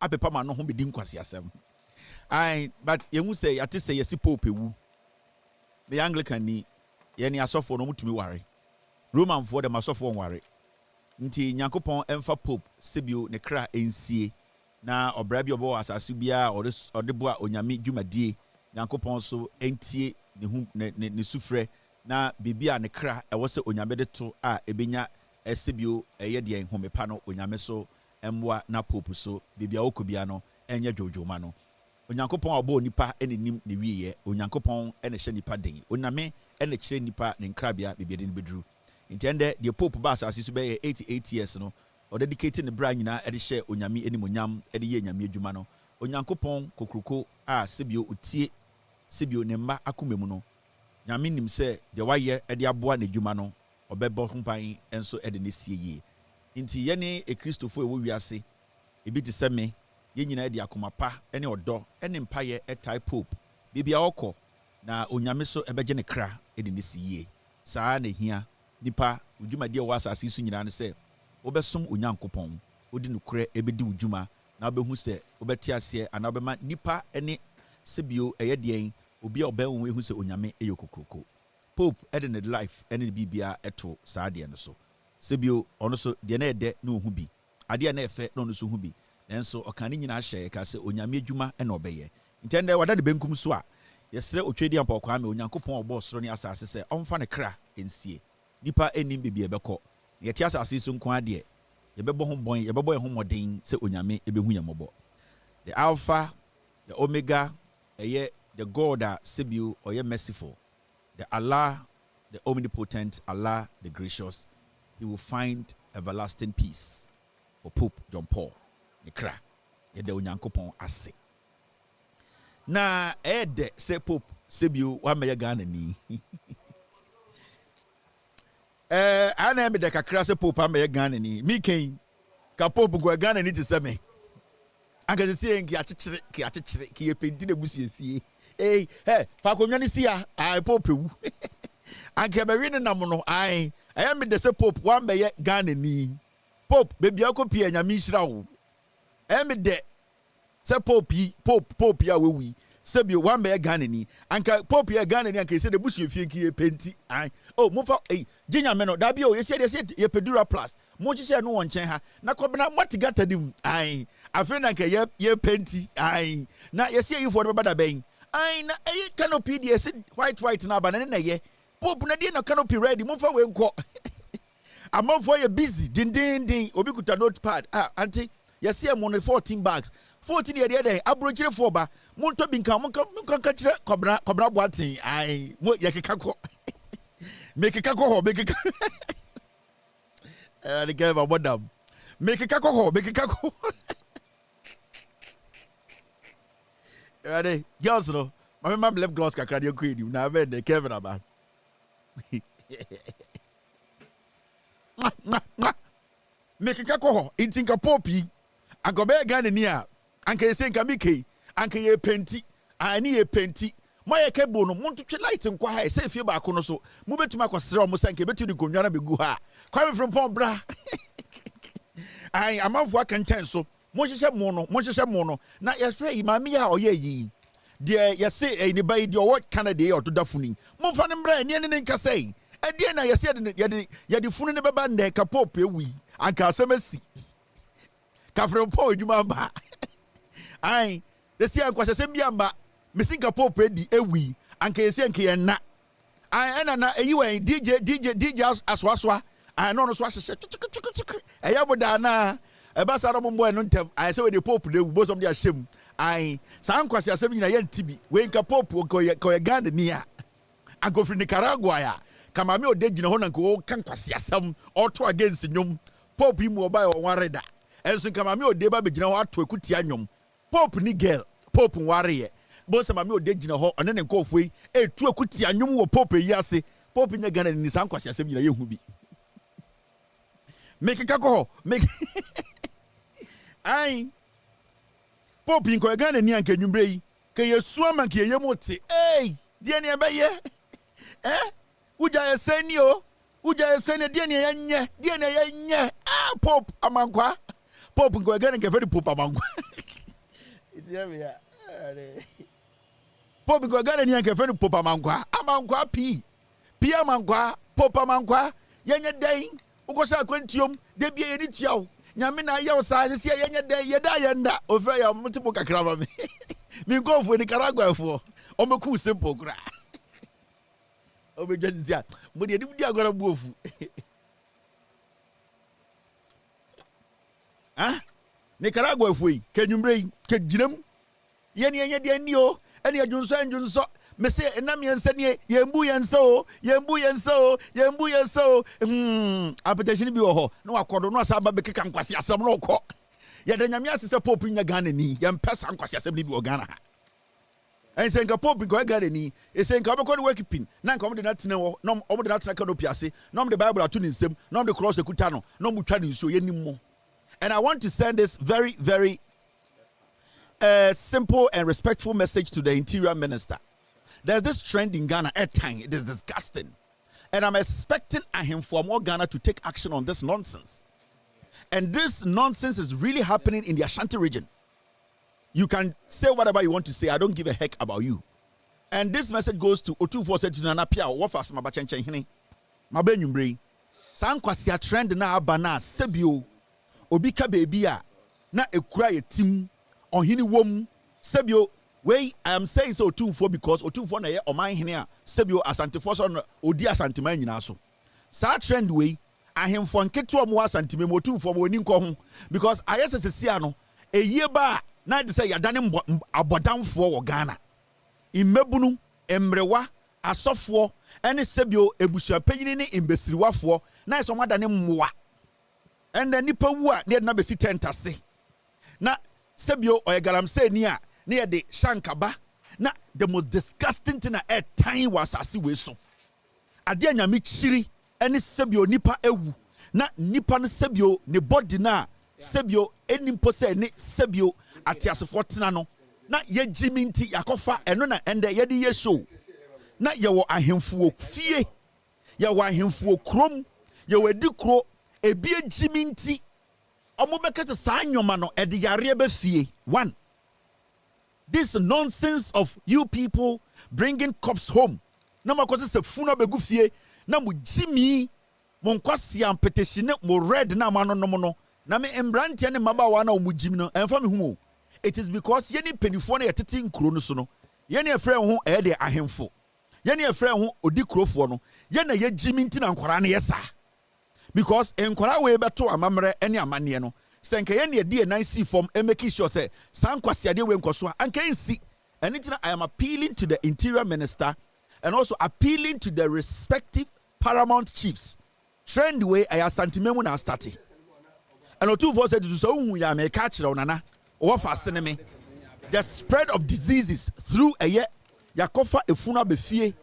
apepa ma no ho bedi nkwasi asem ai but yemu say ate say yesi pope ewu me Anglican ni ye ni asofo no mutumi ware Roman for dem asofo ware nti Nyankopon emfa pope sebio ne kra ensie na obra bi obo asase bia odebo onyame dwumadie Nyankopon so entie ne sufre na bibia ne kra ewo se onyame de to a ebenya esebio eye de enhomepa no onyame so emwa na pope so bibia okobia no enye dwodwoma no Onyankopon obo nipa enenim ne wiye Onyankopon ene hye nipa den oname ene kyere nipa ne nkrabia bibia de bedru intende the pope ba asase so be 88 years no o dedicate ne bra nyina ede hye onyame enimonyam ede ye nyame adwuma no Onyankopon kokruko a sebio otie sebio ne mma akomemu no nyame nim se de waye ede aboa ne dwuma no obebo humpan enso ede ne sie ye nti ye ne Kristofo ewo wiase ebi te se me ye nyina ede akomapa ene odo ene mpaye etai pope bibia okọ na onyame so ebeje ne kra ede ne sie saa na hia nipa udwumade wa asase su nyina ne se obesom Onyankopon odi nukure ebedi udwuma na obehu se obeti ase ana obema nipa ene sebio eye den obi a obenwo ehu se onyame eyokokroko pope ede ne life ene bibia eto saa de no so sebio ono so de na ede na ohu bi ade na efe na ono so hu bi nenso okane nyina hye ka se onyame adwuma ene obeye ntende wada de benkum so a yesre otwedi ampa okwa me Onyankopon obo soro ne asase se omfa ne kra ensie nipa enim bibia ebekọ yeti asase so nko ade yebebo ho bon yebebo ho modin se onyame ebehu yamobo the alpha the omega the God sebio oye merciful the Allah the omnipotent Allah the gracious he will find everlasting peace for Pope John Paul Nekra yede Onyankopon ase na ede se Pope sebio wa meya Ghana ni ana me de kakra se Pope ameya Ghana ni mi ken ka Pope go Ghana ni te se me anga se enki atechere ki epenti na busu efie fa konwa ni sia ai Pope wu anga be wi ne nam no ai me de se Pope wa meya Ghana ni Pope bebi akopia nyame hira wo me de se Pope ya wewi sebio wa meya Ghana ni anka Pope ya Ghana ni anka se de busu efie ki epenti ai mofa ginya me no da bi yesi de ye pedura plus mo chiche no won chen ha na kobena motigata dim ai afena nke ye penti ai na yesi yi for bada ben ai na canopy de yesi white na ba na ye Pope na de na canopy ready mo fa we nko amafo ye busy din obi kuta notepad auntie yesi mo no 14 bags 14 ye de abrojire for ba mo to bi nkan mo kan ka kire kobra boatin ai mo ye keka ko make a ho make a the guy about madam make a ho make a ho ready girls no my mom left gloss kakra dey queen you na ben the Kevin about make a ho intinka popi anko be Ghana ni a anka yesen ka mike anka ye penti ani ye penti moye kebo no montwe light nkwa ha se fie ba ko no so mo betuma akosere o mo sanke betu di gonwa na begu ha kwame from pon bra ai amafo akantan so mo hyehyɛ mo no na yesfre imami ya oye yi de yese ni bai de o Canada e otoda funi mo fa ne mbra ne ne nkasai ade na yese de funu ne beba nde ka Pope ewi anka asemasi ka from pon edwuma ba ai de sia ankwasɛ sem bia mba mesinka Pope edi ewi anka yesi anka ye na na eyiwe DJ aswaswa no so ahye eya boda na eba sa no mbo eno ntem say we the Pope de bo som de ahyem san kwase asem nyina ye ntibi we nka Pope ko ye Ghana ni a anka fri Nicaragua ya kama me ode gina ho na nka kan kwase asem auto against nyom Pope mu oba ye wanreda enso kama me ode ba be gina ho ato ekutia nyom Pope ni girl Pope ware ye bo sama me ode gina ho one ne nkofoi etu ekutia nyom wo Pope yi ase Pope nya Ghana ni san kwase asem nyina ye hu bi make a ho make ai Pope nko Ghana ni anka nwumbre yi ke yesu ama ke ye moti die ne be ye uja yeseni o uja yeseni die ne ye nye Pope amankwa Pope nko Ghana ke very Pope amankwa Pop because Ghana ni anke friend Popa Mankwa. Amankwa P. Pia Mankwa, Popa Mankwa. Yenya day. Ukosa kwentium. De bia yeni tiaw. Nyame na ya osa se yenya day yeda yenda. Ofa ya multiple kakraba me. Me go for Nicaragua for. Omeku simple gra. Obe just say, mo de di agora buofu. Ah? Nicaragua foi. Kenyumbre ke ginam. Yenya de ani o. Eni adwunso me say enam yensa ne yembu yenso application bi wo ho na wakodo no asa ba be keka nkwase asem no kɔ ye da nyame asese pope nya Ghana ni ye mpesa nkwase asem ni bi wo Ghana ha en se nka pope ko Ghana ni e se nka obekɔ de workipin na nka omde na tene wo no omde na tena canopy ase no omde bible ato ni nsem no omde cross ekuta no no mu twa ni nsuo ye nimmo. And I want to send this very simple and respectful message to the interior minister. There's this trend in Ghana at time. It is disgusting. And I'm expecting him for more Ghana to take action on this nonsense. And this nonsense is really happening in the Ashanti region. You can say whatever you want to say. I don't give a heck about you. And this message goes to Otumfou Amoakohene Pia Wafas Mabachenchen Mabenyumbre. Sankwasi trend na abana sebio obika baby na ekura ye team on hini wom sebio. Way I am saying so Otumfou because Otumfou na ye oman hene a sebio Asante Forson odi Asante man nyina so. Sa trend way ahemfo nketo mo Asante me Otumfou mo ni nko ho because ayesesesi ano eye ba na de say yadane abodamfo wo Ghana. Imebunu emrewa asofo ene sebio ebusua panyini ne imbesiriwafo na eso madane mmoa. Ende nipa wu a ne na besi tentase. Na sebio oye galamsey ni a near the shankaba. Na the most disgusting thing at time was as we so. Adia nyame chiri any sebio nipa ewu. Na nipa no sebio ne body na sebio enimpo se ne sebio atiasefo tena no. Na ye jiminti yakofa eno na ende ye de ye show. Na ye wo ahemfuo fie. Ye wo ahemfuo krom. Ye wo di kro ebie jiminti. Omo bekete sa anyoma no ede yare be fie. One. This nonsense of you people bringing cops home. Na makoze se funa begu fie na mu jimi mo nkwasi ampeteshine mo red na mano no no na me embrantia ne mabawa na mu jimi no emfa me hu. It is because yeni penifo na yetete nkuro no so no yeni efre ho e de ahemfo yeni efre ho odi kurofo no yena ye jimi nti na nkwara na yesa because enkwara we beto amamre ene amane no senke yeni edi e nice form e make sure say sankwasi ade we nkoso anka nsi. Anything I am appealing to the interior minister and also appealing to the respective paramount chiefs. Trend way I Asante memu na start. And Otumfou said to so ya me catch nana or fasten the spread of diseases through a year yakofa efuna befie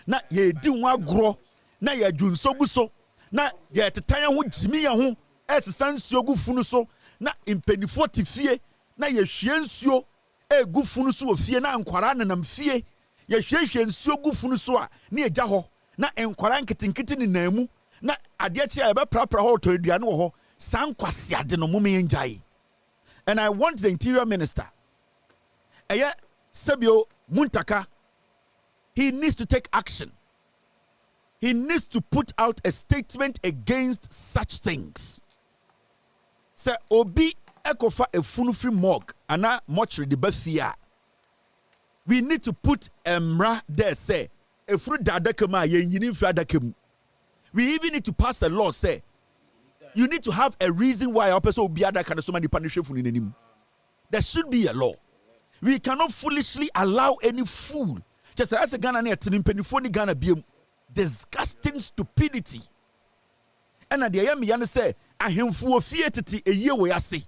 na ye di nwa gro na ye dwunso guso na ye tetanya ho jimi ya ho esesansuo gu funu so na impenifo tifie na ye hwie nsuo egu funu so ofie na nkwara nanam fie ye hwehwe nsuo gu funu so a na eja ho na nkwara nkitinkiti ni namu na ade achi a be prapra ho to aduane wo ho sankwase ade no mume njai. And I want the interior minister eye sebio muntaka, he needs to take action. He needs to put out a statement against such things. Say obi ekofa efunu free morgue ana mortuary de bafia. We need to put emra there say efuru dadakema ye nyini fra dakemu. We even need to pass a law say you need to have a reason why a person obi adaka na so many punishment funu nenim. There should be a law. We cannot foolishly allow any fool just as a Ghana na tinimpenifo ni Ghana biem. Disgusting stupidity. And at the end, me say, ahemfuo fie tete eye we ase.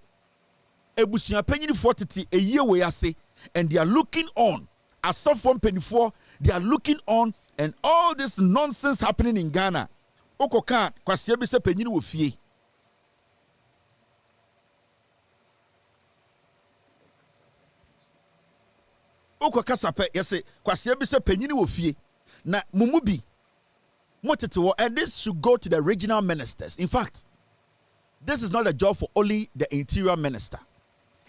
Ebusua panyini fo tete eye we ase. And they are looking on. As some from penifo, they are looking on, and all this nonsense happening in Ghana. Okoka kwase bi se panyini wo fie. Okoka sape yese kwase bi se panyini wo fie. Na mumubi and this should go to the regional ministers. In fact, this is not a job for only the interior minister.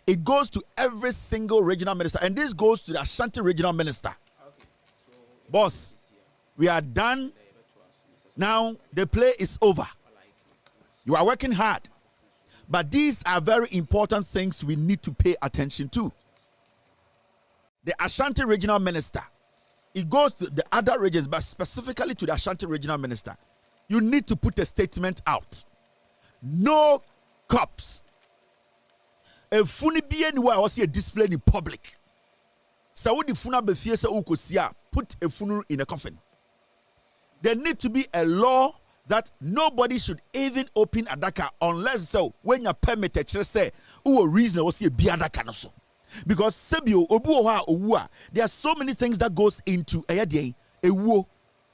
It goes to every single regional minister, and this goes to the Ashanti regional minister. Okay. So Boss, we are done. Now the play is over. You are working hard. But these are very important things we need to pay attention to. The Ashanti regional minister, it goes to the other regions, but specifically to the Ashanti regional minister. You need to put a statement out. No cops. A funi be anywhere or see a display in public. So what the funa be fear put a funu in a coffin. There need to be a law that nobody should even open adaka unless so when you're permitted to say who reason or see a biadaka so. Because sebio obuoha owua, there are so many things that goes into a wo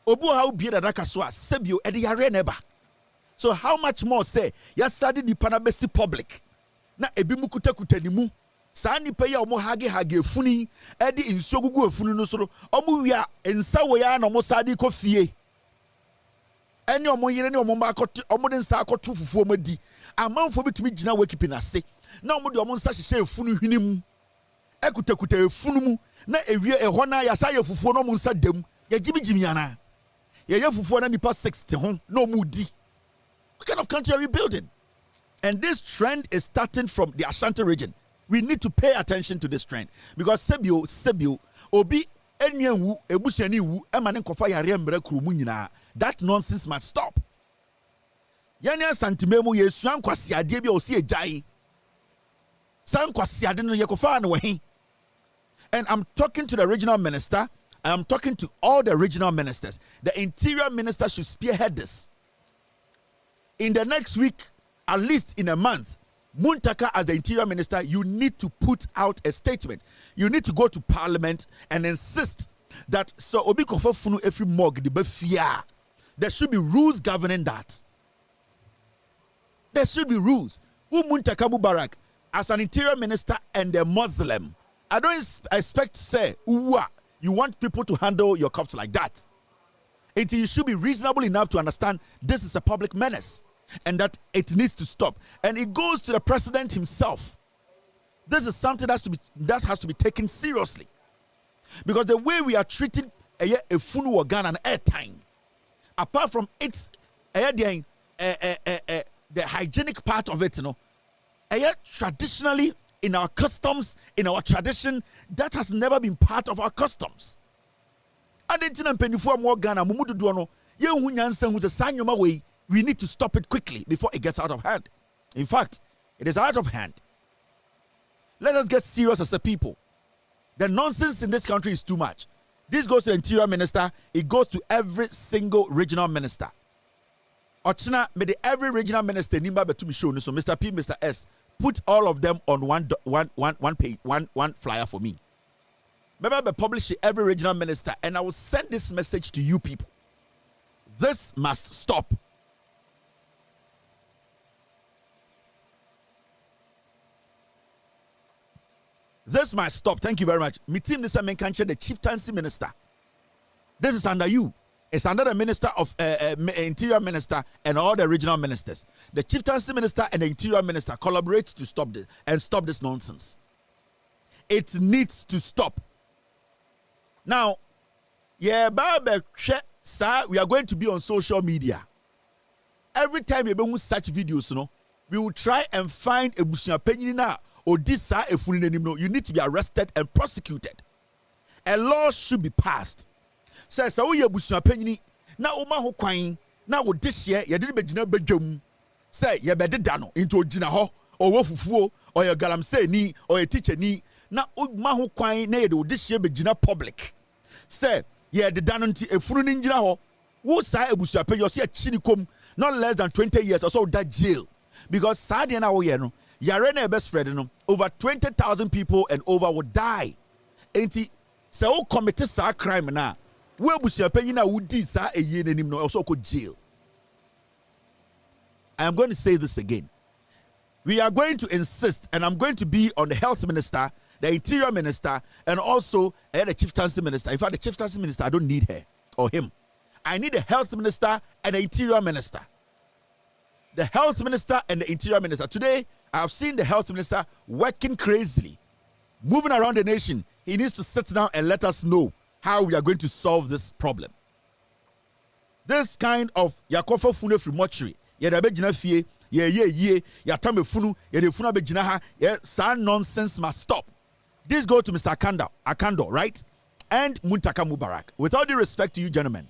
obuoha biadaka so sebio edi yare neba. So how much more say yasadi ni panabesi public na ebi mukuta kutanimu sa nipa ya omo hage funi edi insogugu efunu no so omo wia ensa wo ya na omo sadi ko fie. Any omo yire ni omo ma akoto omo de nsa akoto fufuo madi amanfo bitumi gina wakipi na se na omo de omo nsa hye efunu hwinimu ekutakuta efunu mu na ewie eho na ya sa ye fufuo no omo nsa dem ya gibigimi yana ye fufuo na nipa 60 ho na omo di. What kind of country are we building? And this trend is starting from the Ashanti region. We need to pay attention to this trend because sebio obi enyenwu ebusuani wu emane nkofa yare mbere kurumu nyina. That nonsense must stop. Yanya santimemu yesu ankwasi ade bia osi ejai. Sankwasi ade no yekofa na wehi. And I'm talking to the regional minister. I'm talking to all the regional ministers. The interior minister should spearhead this. In the next week, at least in a month, Muntaka as the interior minister, you need to put out a statement. You need to go to parliament and insist that so obi kofa funu every mog the befia. There should be rules governing that. There should be rules. Muntaka Mubarak as an interior minister and a Muslim. I don't expect to say you want people to handle your cops like that. You should be reasonable enough to understand this is a public menace and that it needs to stop. And it goes to the president himself. This is something that has to be taken seriously. Because the way we are treating a funu organ and airtime, apart from its the hygienic part of it, traditionally in our customs, in our tradition, that has never been part of our customs. We need to stop it quickly before it gets out of hand. In fact, it is out of hand. Let us get serious as a people. The nonsense in this country is too much. This goes to the interior minister. It goes to every single regional minister. Ochina, may every regional minister nimba betumi show so Mr. P, Mr. S, put all of them on one page, one flyer for me. Maybe I'll publish every regional minister, and I will send this message to you people. This must stop. This must stop. Thank you very much. My team this man can the chieftaincy minister. This is under you. It's under the minister of interior minister and all the regional ministers. The chieftaincy minister and the interior minister collaborate to stop this and stop this nonsense. It needs to stop. Now, we are going to be on social media. Every time we do such videos, we will try and find a bushia penina or this you need to be arrested and prosecuted. A law should be passed. Says so we bushia penini na oma ho kwan na wo this year ye de be gina badwam say ye be dano into gina ho or wo fufuo or your galamsey ni or your teacher ni na oma ho kwan na ye de this year be gina public. Say ye de dano nti efunu ni gina ho wo sa ebushia penyo say chinikom not less than 20 years or so that jail because sad na wo ye no yare na be spread no over 20,000 people and over would die. Enti say wo commit sa crime na we bushia penina wudi sa eye nanim no also go jail. I am going to say this again. We are going to insist, and I'm going to be on the health minister, the interior minister, and also the chieftaincy minister. In fact, the chieftaincy minister, I don't need her or him. I need the health minister and the interior minister. The health minister and the interior minister. Today, I've seen the health minister working crazily, moving around the nation. He needs to sit down and let us know how we are going to solve this problem. This kind of yakofa funu free mortuary, yedabejina fie, ye, yatame funu, yedefuna bejina ha, san nonsense must stop. This go to Mr. Akando, right? And Muntaka Mubarak. With all due respect to you, gentlemen,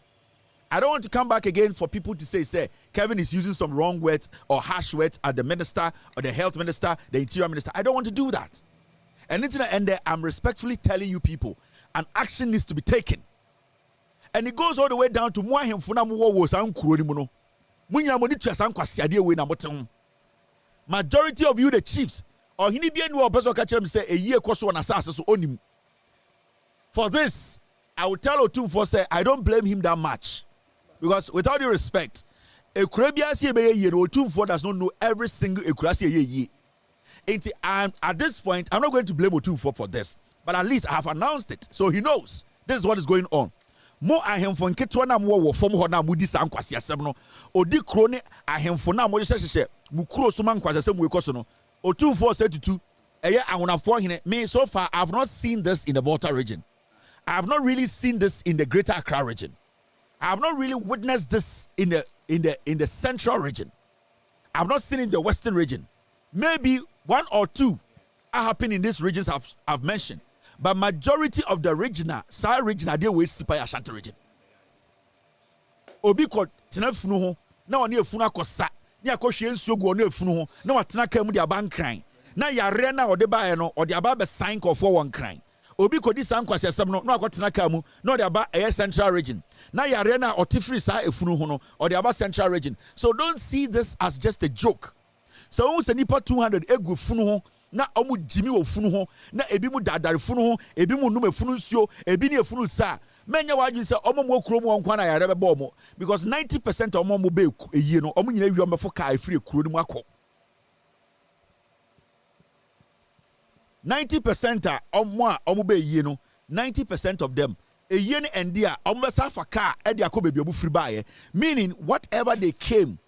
I don't want to come back again for people to say, Kevin is using some wrong words or harsh words at the minister or the health minister, the interior minister. I don't want to do that. And until the end, I'm respectfully telling you people, an action needs to be taken. And it goes all the way down to majority of you, the chiefs, or say a year for this, I will tell Otumfou say I don't blame him that much. Because without due respect, Otumfou does not know every single Ekurasi. At this point, I'm not going to blame Otumfou for this. But at least I have announced it. So he knows this is what is going on. Mo ahemfo nketwa na mo wo fom ho na mo di san kwase asem no odi kro ne ahemfo na mo hye mu kro so man kwase asem we koso no Otumfou said to eye ahonafo hene. Me so far I have not seen this in the Volta region. I have not really seen this in the Greater Accra region. I have not really witnessed this in the Central region. I have not seen it in the Western region. Maybe one or two are happening in these regions I've mentioned. But majority of the regional, they will see by Ashanti region. Obi ko tenafunu ho na oni efunu akosa ni akohwe nsuo gu oni efunu ho na watena ka mu de abankran na yare na ode baaye no ode aba be sign ko for one kran obi ko di san kwase asem no na akotena ka mu na ode aba Central region na yare na otifiri sa efunu ho no ode aba Central region. So don't see this as just a joke. So who say nipa 200 egu funu ho na omu jimi wo funu ho na ebi mu dadare funu ho ebi mu num efunu nsuo ebi ne efunu sa menya waju say omo mo kuro mu onkwa na yare bebo omo because 90% omo mo be eyie no omo nyina wi omefo ka afiri kuro ni mu akọ 90% omo be eyie no 90% of them eyie ne ende a omo be sa fa ka e de akọ bebi obu firi baaye, meaning whatever they came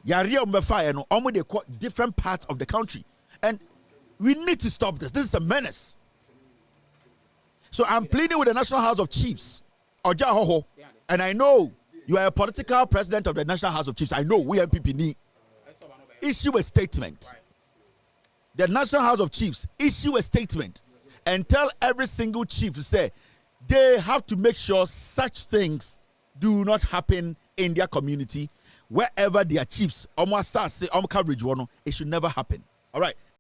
yare omo be fa no omo they call different parts of the country. And we need to stop this. This is a menace. So I'm pleading with the National House of Chiefs, Ojahoho, and I know you are a political president of the National House of Chiefs. I know we MPP need issue a statement. The National House of Chiefs issue a statement and tell every single chief to say they have to make sure such things do not happen in their community wherever their chiefs almost say coverage it should never happen. All right.